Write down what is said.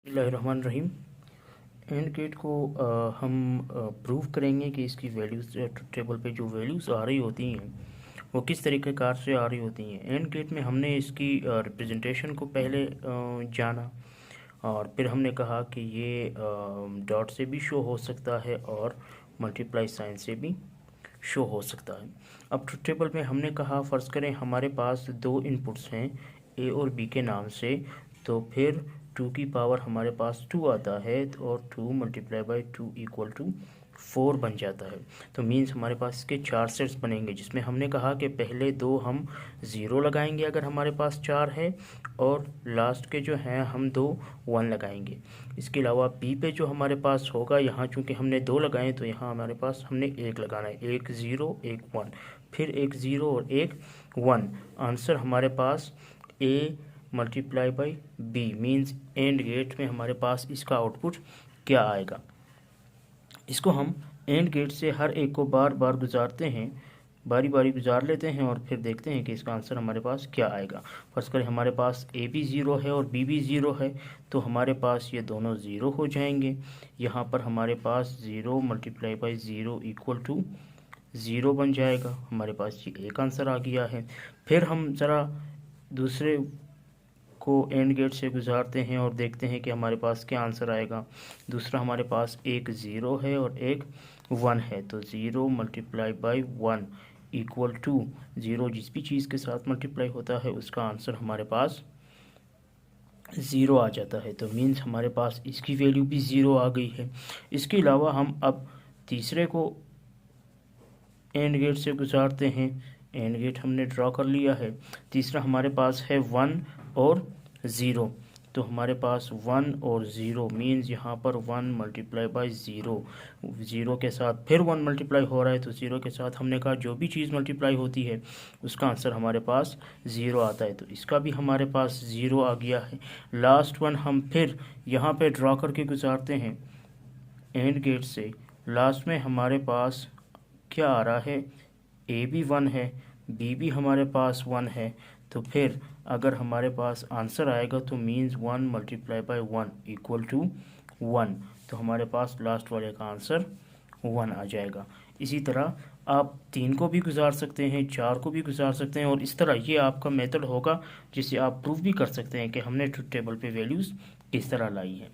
बिस्मिल्लाहिर्रहमानिर्रहीम। And gate को हम प्रूव करेंगे कि इसकी वैल्यूज़ टेबल पे जो वैल्यूज़ आ रही होती हैं वो किस तरीके कार से आ रही होती हैं। एंड गेट में हमने इसकी रिप्रेजेंटेशन को पहले जाना और फिर हमने कहा कि ये डॉट से भी शो हो सकता है और मल्टीप्लाई साइन से भी शो हो सकता है। अब ट्रुथ टेबल में हमने कहा फ़र्ज़ करें हमारे पास दो इनपुट्स हैं ए और बी के नाम से, तो फिर 2 की पावर हमारे पास 2 आता है और 2 मल्टीप्लाई बाई 2 इक्वल टू 4 बन जाता है। तो मीन्स हमारे पास इसके 4 सेट्स बनेंगे, जिसमें हमने कहा कि पहले दो हम ज़ीरो लगाएंगे अगर हमारे पास 4 है, और लास्ट के जो हैं हम दो 1 लगाएंगे। इसके अलावा बी पे जो हमारे पास होगा, यहाँ चूँकि हमने 2 लगाए तो यहाँ हमारे पास हमने 1 लगाना है, एक 0 एक 1, फिर एक 0 और एक 1। आंसर हमारे पास A multiply by B means and get में हमारे पास इसका आउटपुट क्या आएगा। इसको हम एंड गेट से हर एक को बार बार गुजारते हैं, बारी बारी गुजार लेते हैं और फिर देखते हैं कि इसका आंसर हमारे पास क्या आएगा। फर्स्ट करें हमारे पास ए भी ज़ीरो है और बी भी ज़ीरो है, तो हमारे पास ये दोनों ज़ीरो हो जाएंगे। यहाँ पर हमारे पास 0 मल्टीप्लाई बाई 0 इक्वल टू 0 बन जाएगा। हमारे पास ये एक आंसर आ गया है। फिर हम ज़रा दूसरे को एंड गेट से गुजारते हैं और देखते हैं कि हमारे पास क्या आंसर आएगा। दूसरा हमारे पास एक 0 है और एक 1 है, तो 0 मल्टीप्लाई बाई 1 इक्वल टू 0 जिस भी चीज़ के साथ मल्टीप्लाई होता है उसका आंसर हमारे पास 0 आ जाता है। तो मीन्स हमारे पास इसकी वैल्यू भी 0 आ गई है। इसके अलावा हम अब तीसरे को एंड गेट से गुजारते हैं। एंड गेट हमने ड्रॉ कर लिया है। तीसरा हमारे पास है 1 और 0, तो हमारे पास 1 और 0 मीन्स यहाँ पर 1 मल्टीप्लाई बाई 0, 0 के साथ फिर 1 मल्टीप्लाई हो रहा है, तो 0 के साथ हमने कहा जो भी चीज़ मल्टीप्लाई होती है उसका आंसर हमारे पास 0 आता है, तो इसका भी हमारे पास 0 आ गया है। लास्ट वन हम फिर यहाँ पे ड्रॉ करके गुजारते हैं एंड गेट से। लास्ट में हमारे पास क्या आ रहा है, ए भी 1 है, बी भी हमारे पास 1 है, तो फिर अगर हमारे पास आंसर आएगा तो means 1 multiply by 1 equal to 1, तो हमारे पास लास्ट वाले का आंसर 1 आ जाएगा। इसी तरह आप 3 को भी गुजार सकते हैं, 4 को भी गुजार सकते हैं, और इस तरह ये आपका मेथड होगा जिससे आप प्रूव भी कर सकते हैं कि हमने ट्रुथ टेबल पे वैल्यूज़ किस तरह लाई है।